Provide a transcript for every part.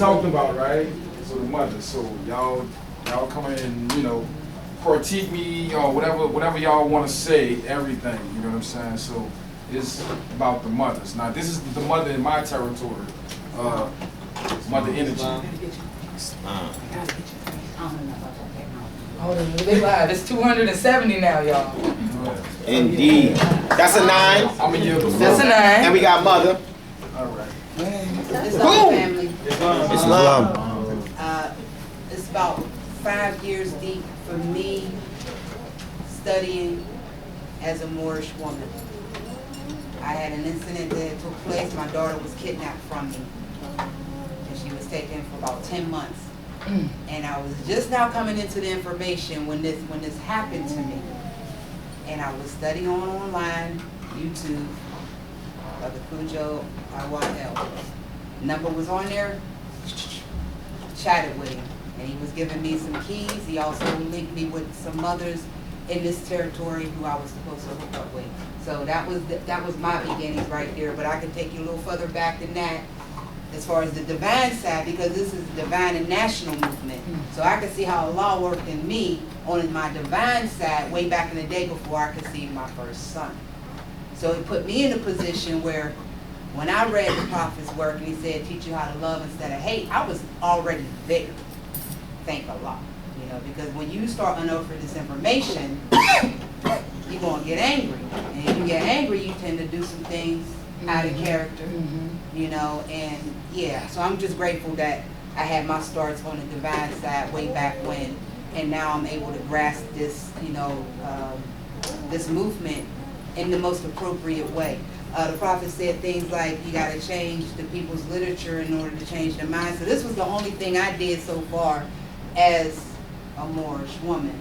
talking about, right? So the mother. So y'all come in and, you know, critique me or whatever y'all want to say, everything, you know what I'm saying? So it's about the mothers. Now this is the mother in my territory, mother energy. Hold on, they lied. It's 270 now, y'all. Indeed. That's a 9. I'm a year before. That's a 9. And we got mother. All right. Islam family. Islam. It's about 5 years deep for me studying as a Moorish woman. I had an incident that took place. My daughter was kidnapped from me, and she was taken for about 10 months. And I was just now coming into the information when this happened to me. And I was studying online, YouTube, of the Cujo IYL. Number was on there, chatted with him. And he was giving me some keys. He also linked me with some mothers in this territory who I was supposed to hook up with. So that was my beginnings right there. But I can take you a little further back than that as far as the divine side, because this is the divine and national movement. So I could see how Allah worked in me on my divine side way back in the day before I conceived my first son. So it put me in a position where when I read the Prophet's work and he said, teach you how to love instead of hate, I was already there. Thank Allah. You know, because when you start unearthing this information, you're going to get angry. And if you get angry, you tend to do some things out of character, you know, and yeah. So I'm just grateful that I had my starts on the divine side way back when, and now I'm able to grasp this, you know, this movement in the most appropriate way. The Prophet said things like, you got to change the people's literature in order to change their mind. So this was the only thing I did so far as a Moorish woman,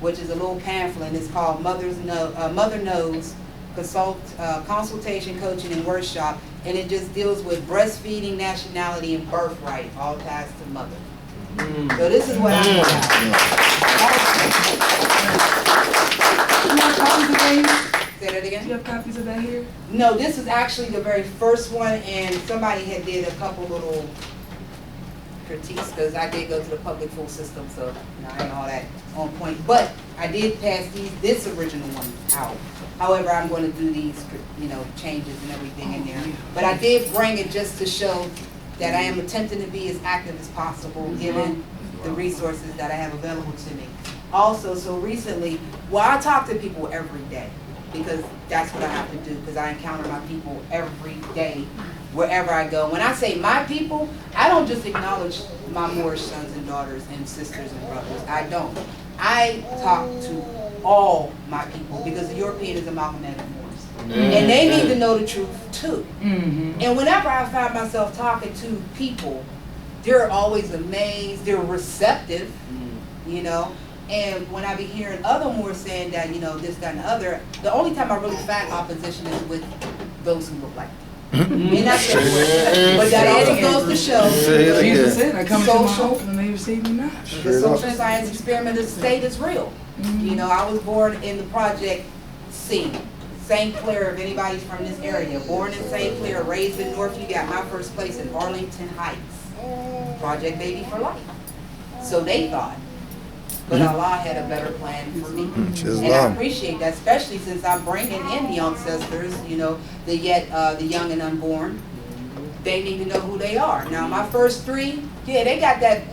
which is a little pamphlet, and it's called Mother Knows, Consultation, Coaching, and Workshop, and it just deals with breastfeeding, nationality, and birthright, all ties to mother. So this is what I'm about. Say that again? Do you have copies of that here? No, this is actually the very first one, and somebody had did a couple little critiques, because I did go to the public full system, so you know, I ain't all that on point. But I did pass this original one out. However, I'm going to do these, you know, changes and everything in there. But I did bring it just to show that I am attempting to be as active as possible, given the resources that I have available to me. Also, so recently, well, I talk to people every day, because that's what I have to do, because I encounter my people every day, wherever I go. When I say my people, I don't just acknowledge my Moorish sons and daughters and sisters and brothers. I don't. I talk to all my people, because the European is amalgamated Moors. And they need to know the truth too. And whenever I find myself talking to people, they're always amazed, they're receptive, you know. And when I be hearing other Moors saying that, you know, this, that, and the other, the only time I really find opposition is with those who look like me. And that's it. But that also goes to show Jesus said, I come to my social, house and they receive me not. the social science experiment of the state is real. You know, I was born in the project C, St. Clair, if anybody's from this area. Born in St. Clair, raised in North, you got my first place in Arlington Heights. Project Baby for Life. So they thought. But Allah had a better plan for me. And I appreciate that, especially since I'm bringing in the ancestors, you know, the young and unborn. They need to know who they are. Now, my first 3, yeah, they got that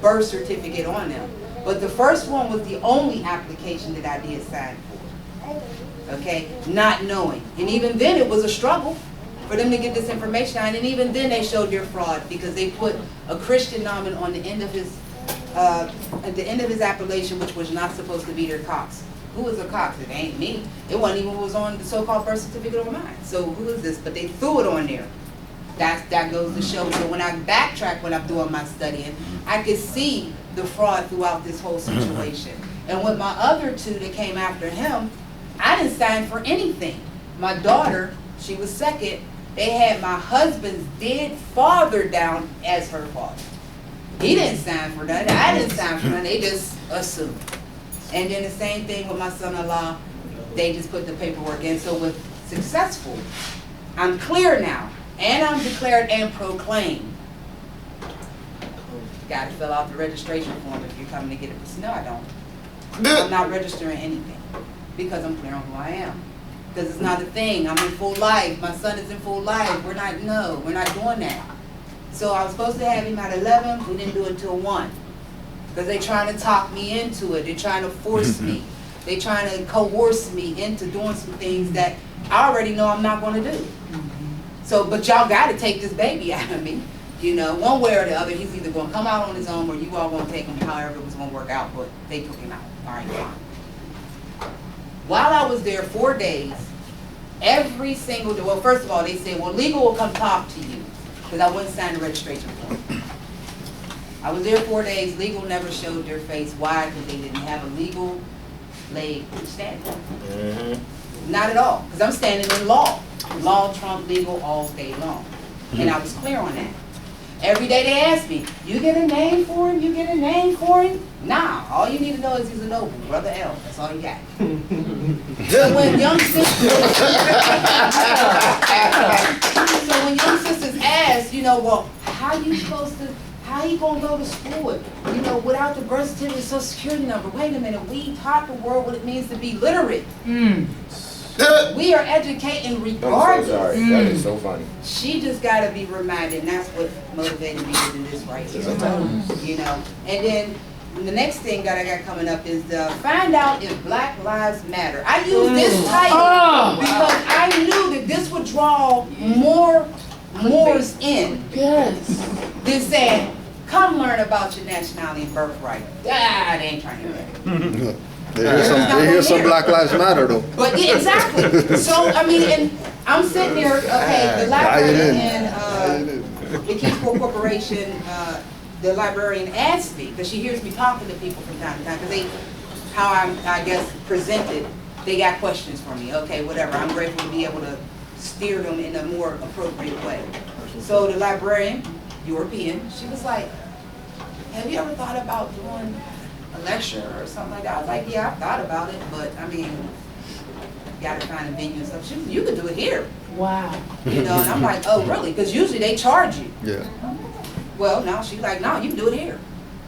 birth certificate on them. But the first one was the only application that I did sign for. Okay? Not knowing. And even then, it was a struggle for them to get this information out. And even then, they showed their fraud, because they put a Christian nomen on the end of his at the end of his appellation, which was not supposed to be their Cox. Who is a Cox? It ain't me. It wasn't even what was on the so-called birth certificate of mine. So who is this? But they threw it on there. That goes to show. So when I backtrack when I'm doing my studying, I could see the fraud throughout this whole situation. And with my other 2 that came after him, I didn't sign for anything. My daughter, she was second. They had my husband's dead father down as her father. He didn't sign for nothing. I didn't sign for nothing. They just assumed. And then the same thing with my son-in-law. They just put the paperwork in. So with successful, I'm clear now. And I'm declared and proclaimed Gotta fill out the registration form if you're coming to get it. No, I don't. I'm not registering anything because I'm clear on who I am. Because it's not a thing. I'm in full life. My son is in full life. We're not doing that. So I was supposed to have him at 11. We didn't do it until 1. Because they're trying to talk me into it. They're trying to force me. They're trying to coerce me into doing some things that I already know I'm not going to do. So, but y'all got to take this baby out of me. You know, one way or the other, he's either going to come out on his own or you all going to take him however it was going to work out, but they took him out. All right, fine. While I was there 4 days, every single day, well, first of all, they said, well, legal will come talk to you, because I wouldn't sign the registration form. I was there 4 days, legal never showed their face. Why? Because they didn't have a legal leg standing. Not at all, because I'm standing in law. Law trump legal all day long. And I was clear on that. Every day they ask me, you get a name for him? You get a name for him? Nah, all you need to know is he's a noble, Brother L. That's all you got. So when young sisters ask, you know, well, how you gonna go to school, you know, without the birth certificate, social security number? Wait a minute, we taught the world what it means to be literate. We are educating regardless. I'm so sorry. That is so funny. She just got to be reminded, and that's what motivated me to do this right here. You know, and then the next thing that I got coming up is find out if Black Lives Matter. I use this title because I knew that this would draw more Moors in than saying, come learn about your nationality and birthright. They ain't trying to hear that. They hear some Black Lives Matter though. But yeah, exactly. So I mean, and I'm sitting there. Okay, the librarian in the Keysport Corporation, the librarian asked me because she hears me talking to people from time to time because how I guess presented, they got questions for me. Okay, whatever. I'm grateful to be able to steer them in a more appropriate way. So the librarian, European, she was like, "Have you ever thought about doing a lecture or something like that?" I was like, yeah, I've thought about it, but I mean, got to find a venue and stuff. She was, you could do it here. Wow. You know, and I'm like, oh, really? Because usually they charge you. Yeah. Well, now she's like, no, you can do it here.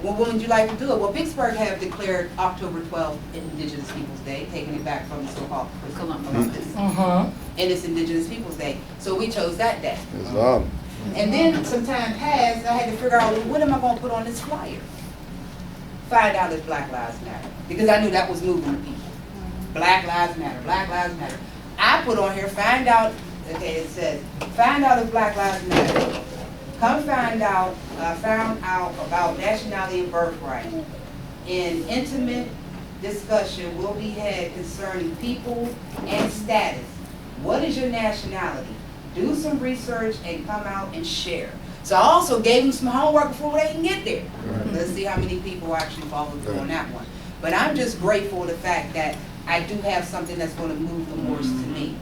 Well, when would you like to do it? Well, Pittsburgh have declared October 12th Indigenous Peoples Day, taking it back from the so-called Columbus. And it's Indigenous Peoples Day. So we chose that day. Islam. And then some time passed, I had to figure out, well, what am I going to put on this flyer? Find out if Black Lives Matter. Because I knew that was moving the people. Black Lives Matter, Black Lives Matter. I put on here, find out, okay, it says, find out if Black Lives Matter. Come find out, found out about nationality and birthright. An intimate discussion will be had concerning people and status. What is your nationality? Do some research and come out and share. So I also gave them some homework before they can get there. Let's see how many people actually followed through on that one. But I'm just grateful for the fact that I do have something that's going to move the Moors to me.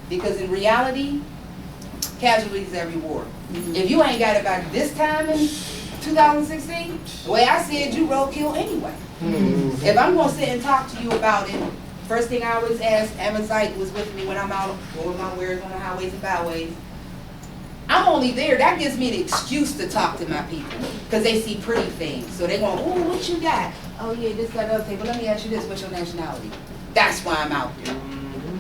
Because in reality, casualties every war. If you ain't got it by this time in 2016, the way I see it, you roadkill anyway. If I'm going to sit and talk to you about it, first thing I always ask, Amazite was with me when I'm out doing my wares on the highways and byways. I'm only there, that gives me the excuse to talk to my people. Because they see pretty things. So they go, oh, what you got? Oh yeah, this, that, other thing. But let me ask you this, what's your nationality? That's why I'm out there.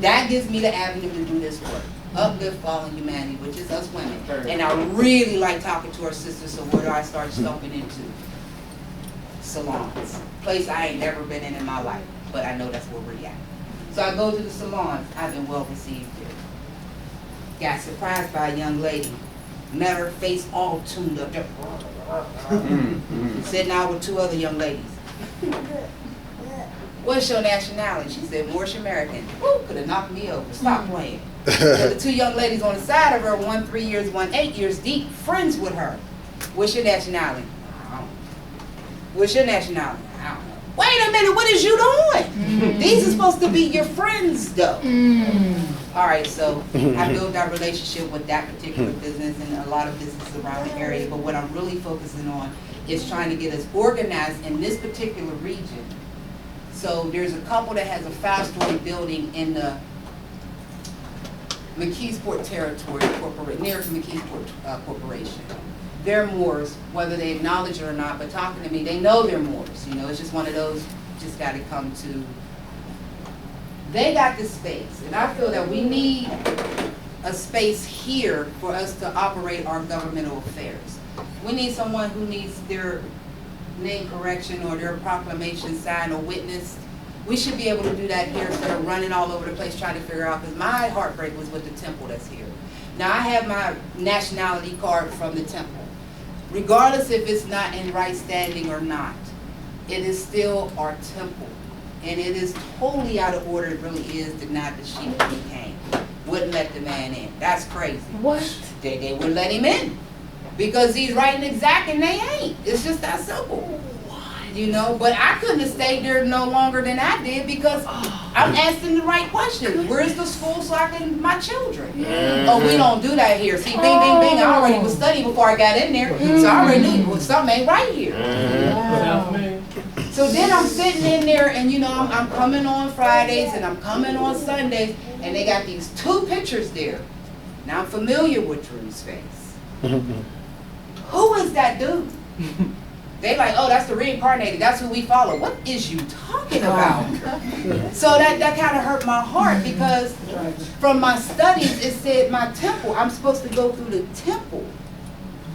That gives me the avenue to do this work. Uplift fallen humanity, which is us women. And I really like talking to our sisters, so where do I start stumping into? Salons. Place I ain't never been in my life, but I know that's where we're at. So I go to the salons. I've been well received there. Got surprised by a young lady. Met her face all tuned up. Sitting out with 2 other young ladies. What's your nationality? She said, Moorish American. Woo, could have knocked me over. Stop playing. So the 2 young ladies on the side of her, one 3 years, one 8 years deep, friends with her. What's your nationality? I don't know. What's your nationality? I don't know. Wait a minute, what is you doing? These are supposed to be your friends, though. All right, so I built that relationship with that particular business and a lot of businesses around the area, but what I'm really focusing on is trying to get us organized in this particular region. So there's a couple that has a 5-story building in the McKeesport territory, near to McKeesport Corporation. they're Moors, whether they acknowledge it or not, but talking to me, they know they're Moors. You know, it's just one of those, just got to come to. They got the space, and I feel that we need a space here for us to operate our governmental affairs. We need someone who needs their name correction or their proclamation signed or witnessed. We should be able to do that here instead of running all over the place trying to figure out, because my heartbreak was with the temple that's here. Now, I have my nationality card from the temple. Regardless if it's not in right standing or not, it is still our temple. And it is totally out of order, it really is, to deny the sheep when he came. Wouldn't let the man in. That's crazy. What? They wouldn't let him in. Because he's writing exact and they ain't. It's just that simple. You know, but I couldn't have stayed there no longer than I did because I'm asking the right questions. Where's the school so I can, my children? Oh, we don't do that here. See, bing, bing, bing, I already was studying before I got in there. So I already knew well, something ain't right here. So then I'm sitting in there and you know, I'm coming on Fridays and I'm coming on Sundays and they got these 2 pictures there. Now I'm familiar with Drew's face. Who is that dude? They like, oh, that's the reincarnated. That's who we follow. What is you talking about? So that kind of hurt my heart because from my studies, it said my temple. I'm supposed to go through the temple.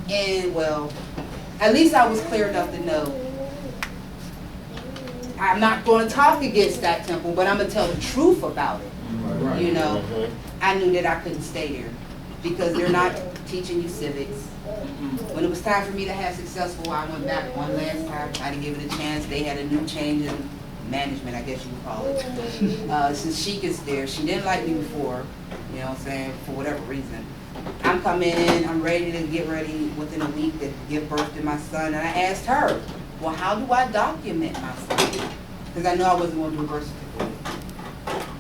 And, well, at least I was clear enough to know I'm not going to talk against that temple, but I'm going to tell the truth about it. You know, I knew that I couldn't stay there because they're not teaching you civics. When it was time for me to have successful, I went back one last time, tried to give it a chance. They had a new change in management, I guess you would call it. Since Sheik is there, she didn't like me before, you know what I'm saying, for whatever reason. I'm coming in, I'm ready to get ready within a week to give birth to my son. And I asked her, well, how do I document my son? Because I know I wasn't going to do a birth certificate.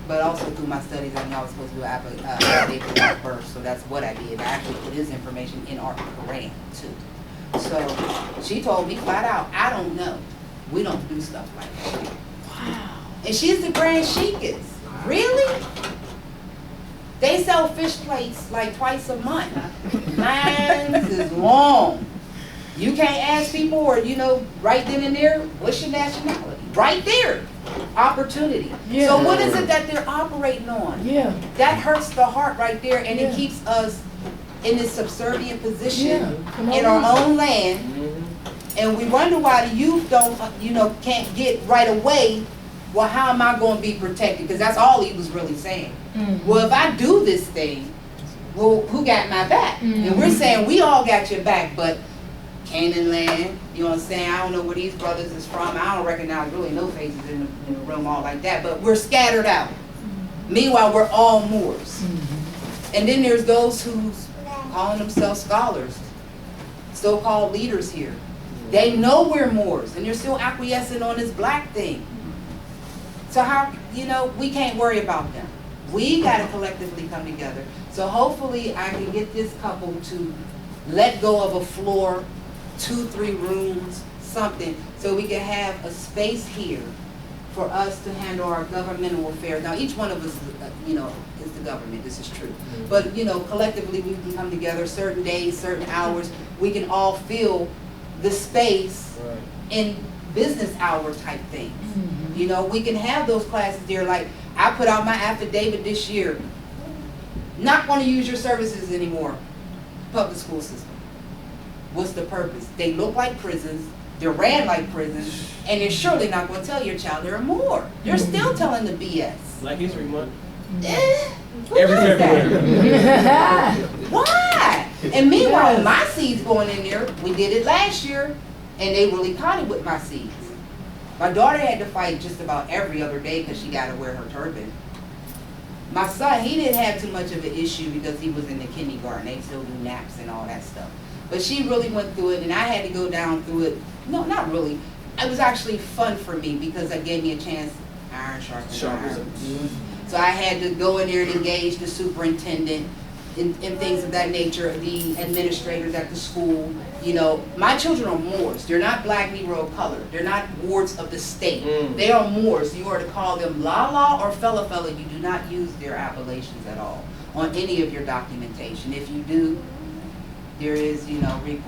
But also through my studies, I knew I was supposed to do an affidavit of birth, so that's what I did. I actually put his information in our Quran, too. So she told me flat out, I don't know. We don't do stuff like that. Wow. And she's the Grand Sheikess. Really? They sell fish plates like twice a month. Lines is long. You can't ask people or, you know, right then and there, what's your nationality? Right there. Opportunity. Yeah. So what is it that they're operating on? Yeah. That hurts the heart right there, and it keeps us in this subservient position in our own land, and we wonder why the youth don't, you know, can't get right away. Well, how am I going to be protected? Because that's all he was really saying. Well, if I do this thing, well, who got my back? And we're saying we all got your back, but Canaanland, you know what I'm saying? I don't know where these brothers is from. I don't recognize really no faces in the room all like that, but we're scattered out. Meanwhile, we're all Moors. And then there's those who's calling themselves scholars, so-called leaders here. They know we're Moors, and they're still acquiescing on this black thing. So how, you know, we can't worry about them. We got to collectively come together. So hopefully I can get this couple to let go of a floor, 2-3 rooms, something, so we can have a space here for us to handle our governmental affairs. Now, each one of us, you know, is the government. This is true. But, you know, collectively we can come together certain days, certain hours. We can all fill the space in business hour type things. You know, we can have those classes there. Like, I put out my affidavit this year. Not going to use your services anymore. Public school system. What's the purpose? They look like prisons, they're ran like prisons, and they're surely not going to tell your child they're a Moor. They're still telling the BS. Black History Month. Every February. Why? And meanwhile, my seeds going in there, we did it last year, and they really caught it with my seeds. My daughter had to fight just about every other day because she got to wear her turban. My son, he didn't have too much of an issue because he was in the kindergarten. They still do naps and all that stuff. But she really went through it, and I had to go down through it. No, not really. It was actually fun for me because it gave me a chance. Iron sharpens iron. So I had to go in there and engage the superintendent and things of that nature, the administrators at the school. You know, my children are Moors. They're not black, Negro, or color. They're not wards of the state. They are Moors. You are to call them la or fella. You do not use their appellations at all on any of your documentation. If you do, there is, you know, recourse.